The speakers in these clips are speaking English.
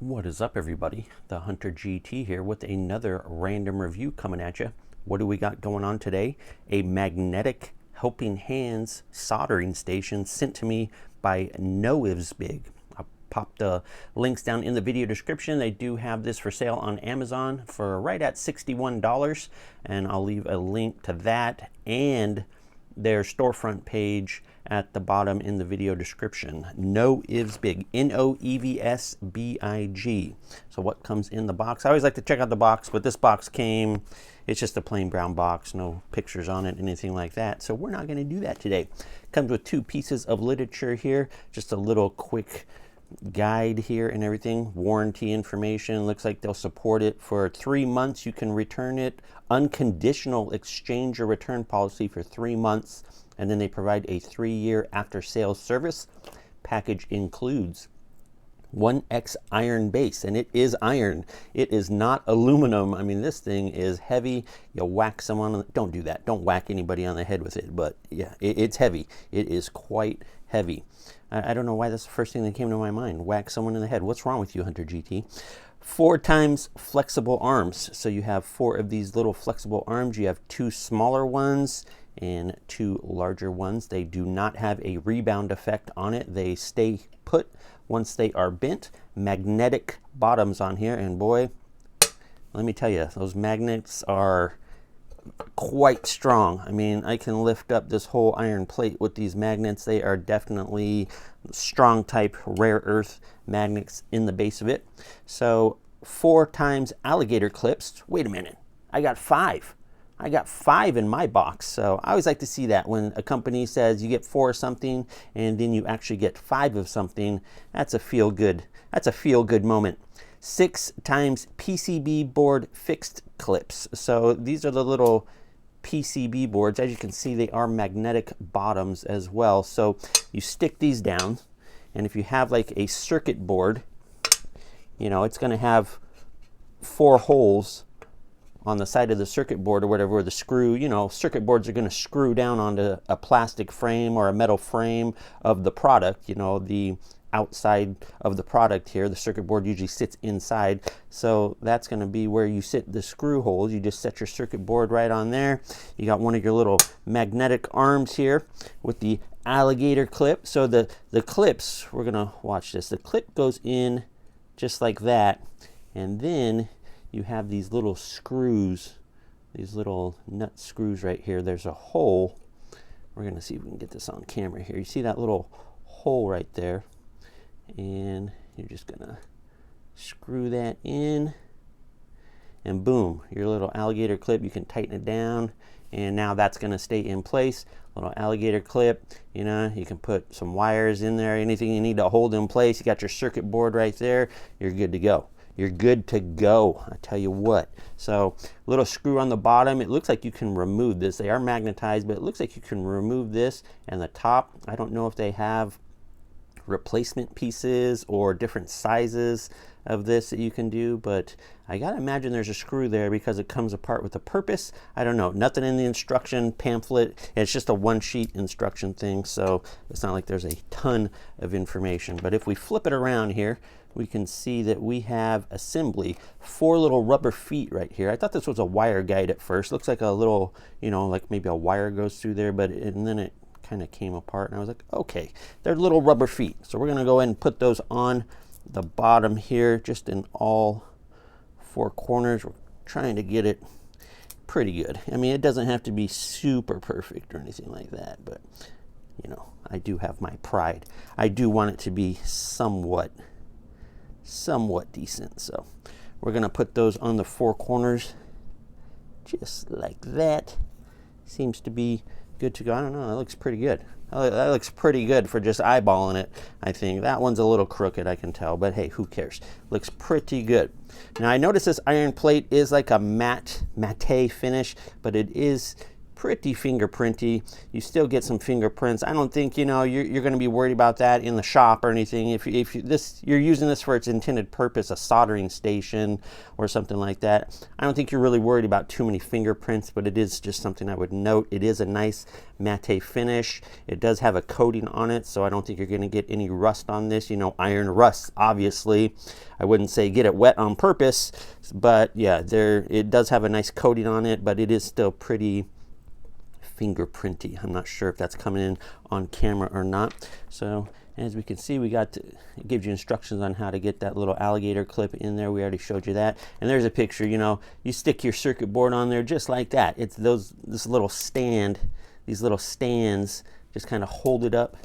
What is up, everybody? The Hunter GT here with another random review coming at you. What do we got going on today? A magnetic helping hands soldering station sent to me by NOEVSBIG. I'll pop the links down in the video description. They do have this for sale on Amazon for right at $61, and I'll leave a link to that and their storefront page at the bottom in the video description. NOEVSBIG, NOEVSBIG. So what comes in the box? I always like to check out the box, but this box came, it's just a plain brown box, no pictures on it, anything like that. So we're not going to do that today. Comes with 2 pieces of literature here, just a little quick guide here and everything, warranty information. Looks like they'll support it for 3 months. You can return it, unconditional exchange or return policy for 3 months, and then they provide a 3-year after sales service. Package includes 1X iron base, and it is iron. It is not aluminum. I mean, this thing is heavy. You'll whack someone, don't do that. Don't whack anybody on the head with it, but yeah, it's heavy. It is quite heavy. I don't know why that's the first thing that came to my mind. Whack someone in the head. What's wrong with you, Hunter GT? 4 times flexible arms. So you have 4 of these little flexible arms. You have 2 smaller ones and 2 larger ones. They do not have a rebound effect on it. They stay put once they are bent. Magnetic bottoms on here, and boy, let me tell you, those magnets are quite strong. I mean, I can lift up this whole iron plate with these magnets. They are definitely strong type rare earth magnets in the base of it. So 4 times alligator clips. Wait a minute, I got 5. I got 5 in my box. So I always like to see that when a company says you get 4 of something and then you actually get 5 of something. That's a feel good moment. 6 times PCB board fixed clips. So these are the little PCB boards. As you can see, they are magnetic bottoms as well. So you stick these down, and if you have like a circuit board, you know, it's going to have 4 holes on the side of the circuit board or whatever, where the screw, you know, circuit boards are going to screw down onto a plastic frame or a metal frame of the product. You know, the outside of the product here, the circuit board usually sits inside, so that's going to be where you sit the screw holes. You just set your circuit board right on there. You got one of your little magnetic arms here with the alligator clip. So the clips, we're going to watch this, the clip goes in just like that, and then you have these little screws, these little nut screws right here. There's a hole. We're going to see if we can get this on camera here. You see that little hole right there? And you're just gonna screw that in, and boom, your little alligator clip. You can tighten it down, and now that's gonna stay in place. Little alligator clip, you know, you can put some wires in there, anything you need to hold in place. You got your circuit board right there. You're good to go. You're good to go, I tell you what. So little screw on the bottom. It looks like you can remove this. They are magnetized, but it looks like you can remove this. And the top, I don't know if they have replacement pieces or different sizes of this that you can do, but I gotta imagine there's a screw there because it comes apart with a purpose. I don't know, nothing in the instruction pamphlet. It's just a 1-sheet instruction thing, so it's not like there's a ton of information. But if we flip it around here, we can see that we have assembly, 4 little rubber feet right here. I thought this was a wire guide at first. Looks like a little, you know, like maybe a wire goes through there, but and then it kind of came apart, and I was like, okay, they're little rubber feet. So we're going to go ahead and put those on the bottom here, just in all 4 corners. We're trying to get it pretty good. I mean, it doesn't have to be super perfect or anything like that, but you know, I do have my pride. I do want it to be somewhat decent. So we're going to put those on the 4 corners just like that. Seems to be good to go. I don't know, that looks pretty good. That looks pretty good for just eyeballing it. I think that one's a little crooked, I can tell, but hey, who cares? Looks pretty good. Now I notice this iron plate is like a matte finish, but it is pretty fingerprinty. You still get some fingerprints. I don't think, you know, you're going to be worried about that in the shop or anything. If you're using this for its intended purpose, a soldering station or something like that, I don't think you're really worried about too many fingerprints, but it is just something I would note. It is a nice matte finish. It does have a coating on it, so I don't think you're going to get any rust on this. You know, iron rust, obviously. I wouldn't say get it wet on purpose, but yeah, it does have a nice coating on it, but it is still pretty fingerprinty. I'm not sure if that's coming in on camera or not. So as we can see, it gives you instructions on how to get that little alligator clip in there. We already showed you that. And there's a picture, you know, you stick your circuit board on there just like that. It's this little stand, these little stands, just kind of hold it up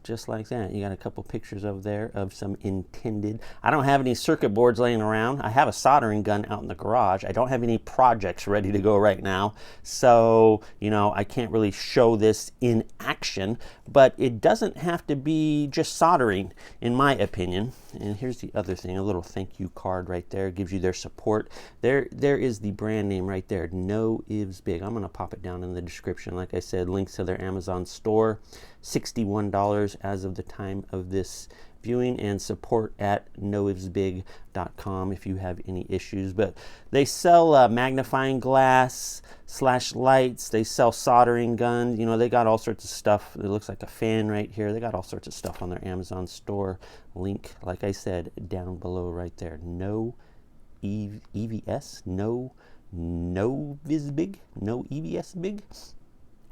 just like that. You got a couple pictures over there of some intended. I don't have any circuit boards laying around. I have a soldering gun out in the garage. I don't have any projects ready to go right now. So, you know, I can't really show this in action, but it doesn't have to be just soldering, in my opinion. And here's the other thing, a little thank you card right there. It gives you their support. There is the brand name right there, NOEVSBIG. I'm going to pop it down in the description. Like I said, links to their Amazon store. $61 as of the time of this viewing, and support at NOEVSBIG.com if you have any issues. But they sell magnifying glass / lights. They sell soldering guns. You know, they got all sorts of stuff. It looks like a fan right here. They got all sorts of stuff on their Amazon store. Link, like I said, down below right there. NOEVSBIG.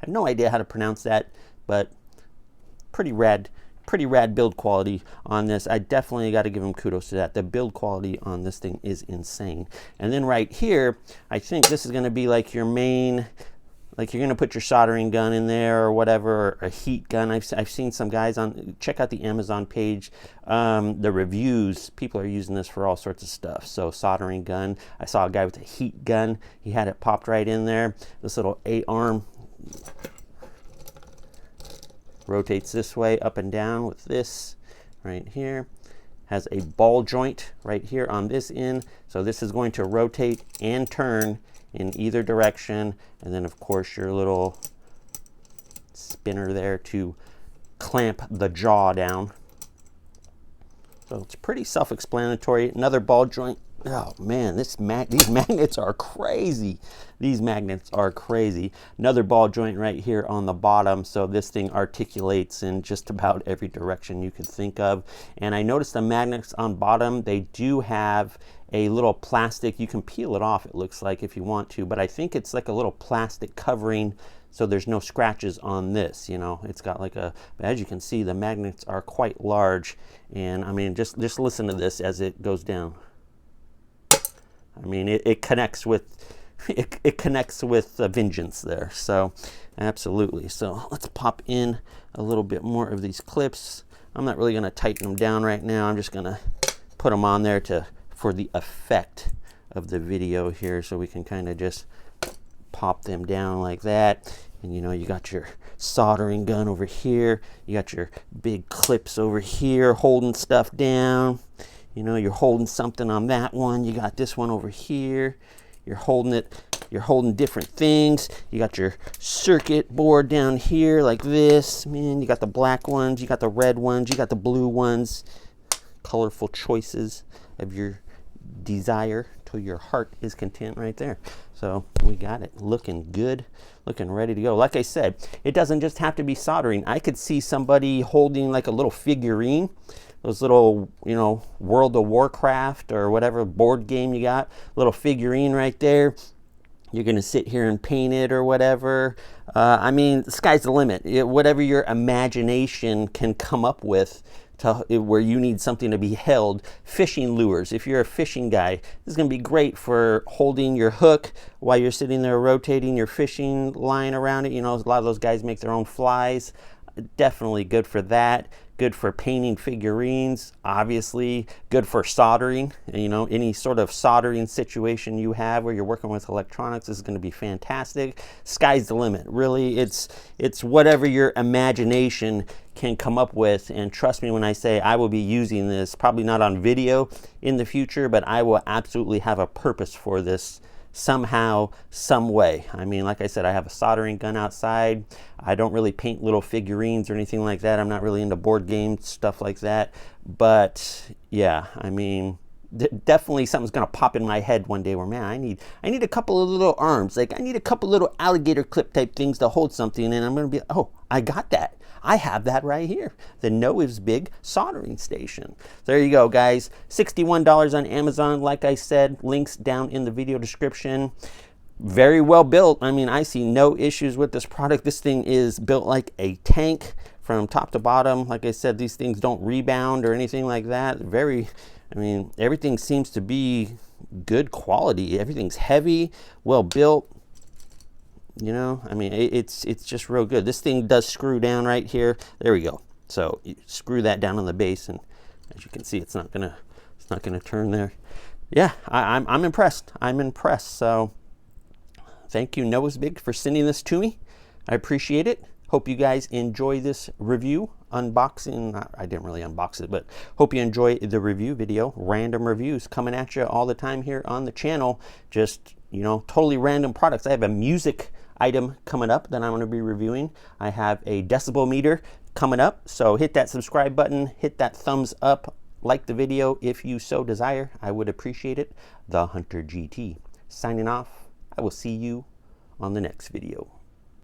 I have no idea how to pronounce that, but pretty rad build quality on this. I definitely got to give them kudos to that. The build quality on this thing is insane. And then right here, I think this is going to be like your main, like you're going to put your soldering gun in there or whatever, or a heat gun. I've seen some guys on, check out the Amazon page, the reviews. People are using this for all sorts of stuff. So soldering gun. I saw a guy with a heat gun. He had it popped right in there. This little 8-arm rotates this way up and down with this right here. Has a ball joint right here on this end, so this is going to rotate and turn in either direction. And then of course your little spinner there to clamp the jaw down. So it's pretty self-explanatory. Another ball joint. Oh man, these magnets are crazy. These magnets are crazy. Another ball joint right here on the bottom, so this thing articulates in just about every direction you could think of. And I noticed the magnets on bottom, they do have a little plastic. You can peel it off, it looks like, if you want to, but I think it's like a little plastic covering, so there's no scratches on this. You know, it's got like a, as you can see, the magnets are quite large. And I mean, just listen to this as it goes down. I mean, it connects with it connects with a vengeance there. So absolutely. So let's pop in a little bit more of these clips. I'm not really going to tighten them down right now. I'm just going to put them on there for the effect of the video here, so we can kind of just pop them down like that. And you know, you got your soldering gun over here. You got your big clips over here holding stuff down. You know, you're holding something on that one. You got this one over here. You're holding it. You're holding different things. You got your circuit board down here like this. Man, you got the black ones. You got the red ones. You got the blue ones. Colorful choices of your desire till your heart is content right there. So we got it looking good, looking ready to go. Like I said, it doesn't just have to be soldering. I could see somebody holding like a little figurine. Those little, you know, World of Warcraft or whatever board game you got, little figurine right there. You're going to sit here and paint it or whatever. I mean, the sky's the limit. Whatever your imagination can come up with where you need something to be held. Fishing lures. If you're a fishing guy, this is going to be great for holding your hook while you're sitting there rotating your fishing line around it. You know, a lot of those guys make their own flies. Definitely good for that. Good for painting figurines, obviously. Good for soldering. You know, any sort of soldering situation you have where you're working with electronics is going to be fantastic. Sky's the limit. Really, it's whatever your imagination can come up with. And trust me when I say I will be using this, probably not on video in the future, but I will absolutely have a purpose for this somehow, some way. I mean, like I said, I have a soldering gun outside. I don't really paint little figurines or anything like that. I'm not really into board games, stuff like that. But yeah, I mean, definitely something's gonna pop in my head one day where, man, I need a couple of little arms. Like, I need a couple little alligator clip type things to hold something, and I'm gonna be, oh, I got that. I have that right here, the NOEVSBIG soldering station. There you go, guys. $61 on Amazon. Like I said, links down in the video description. Very well built. I mean, I see no issues with this product. This thing is built like a tank from top to bottom. Like I said, these things don't rebound or anything like that. I mean, everything seems to be good quality. Everything's heavy, well built. You know, I mean, it's just real good. This thing does screw down right here. There we go. So you screw that down on the base, and as you can see, it's not gonna turn there. Yeah, I'm impressed. I'm impressed. So thank you, NOEVSBIG, for sending this to me. I appreciate it. Hope you guys enjoy this review unboxing. I didn't really unbox it, but hope you enjoy the review video. Random reviews coming at you all the time here on the channel. Just, you know, totally random products. I have a music item coming up that I'm going to be reviewing. I have a decibel meter coming up, so hit that subscribe button, hit that thumbs up, like the video if you so desire. I would appreciate it. TheHunterGT signing off. I will see you on the next video.